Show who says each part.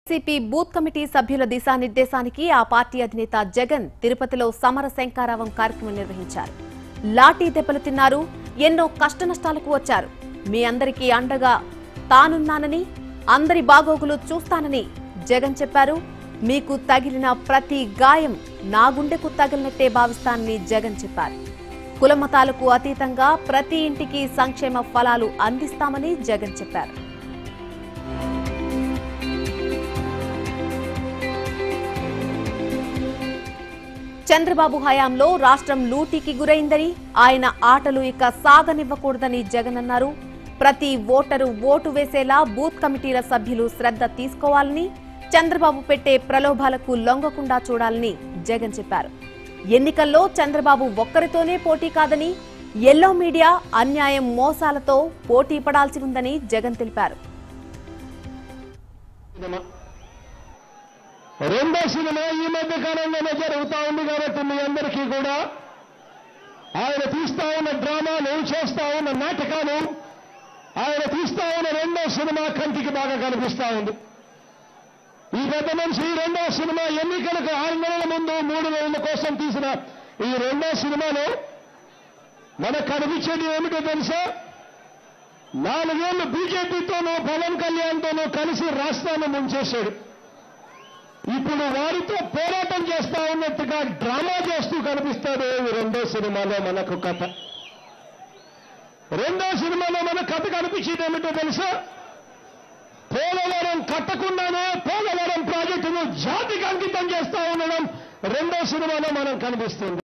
Speaker 1: CP booth committee సభ్యుల దిశానిర్దేశానికి ఆ party అధినేత జగన్ తిరుపతిలో సమర శంఖారావం కార్యక్రమం నిర్వహించారు. లాఠీ దెబ్బలు తిన్నారు, ఎన్నో కష్టనష్టాలకు వచ్చారు. మీ అందరికీ అండగా తానున్నానని, అందరి బాగోగులు చూస్తానని జగన్ చెప్పారు. మీకు తగిలిన ప్రతి గాయం నా గుండెకు తగిలినట్టే భావిస్తానని జగన్ చెప్పారు. కులమతాలకు అతీతంగా ప్రతి ఇంటికి సంక్షేమ ఫలాలు అందిస్తామని జగన్ చెప్పారు. చంద్రబాబు హయాంలో రాష్ట్రం లూటీకి గురైందని, ఆయన ఆటలు ఇక సాగనివ్వకూడదని జగన్ అన్నారు. ప్రతి ఓటరు ఓటు వేసేలా బూత్ కమిటీల సభ్యులు శ్రద్ధ తీసుకోవాలని, చంద్రబాబు పెట్టే ప్రలోభాలకు లొంగకుండా చూడాలని జగన్ చెప్పారు. ఎన్నికల్లో చంద్రబాబు ఒక్కరితోనే పోటీ కాదని, ఎల్లో మీడియా అన్యాయం మోసాలతో పోటీ పడాల్సి ఉందని జగన్ తెలిపారు.
Speaker 2: రెండో సినిమా ఈ మధ్య కాలంలోనే జరుగుతా ఉంది కాబట్టి మీ అందరికీ కూడా ఆయన తీస్తా ఉన్న డ్రామాలు, చేస్తా ఉన్న నాటకాలు, ఆయన తీస్తా ఉన్న రెండో సినిమా కంటికి బాగా కనిపిస్తా ఉంది. ఈ పెద్ద మనిషి రెండో సినిమా ఎన్నికలకు 6 నెలల ముందు 3 నెలల కోసం తీసిన ఈ రెండో సినిమాలో మనకు కనిపించేది ఏమిటో తెలుసా? 4 ఏళ్లు బీజేపీతోనూ పవన్ కళ్యాణ్తోనూ కలిసి రాష్ట్రాన్ని ముంచేశాడు. ఇప్పుడు వారితో పోరాటం చేస్తా ఉన్నట్టుగా డ్రామా చేస్తూ కనిపిస్తాడు ఈ రెండో సినిమాలో మనకు కథ. రెండో సినిమాలో మన కథ కనిపించేది ఏమిటో తెలుసా? పోలవరం కట్టకుండానే పోలవరం ప్రాజెక్టును జాతికి అంకితం చేస్తా ఉండడం రెండో సినిమాలో మనం కనిపిస్తుంది.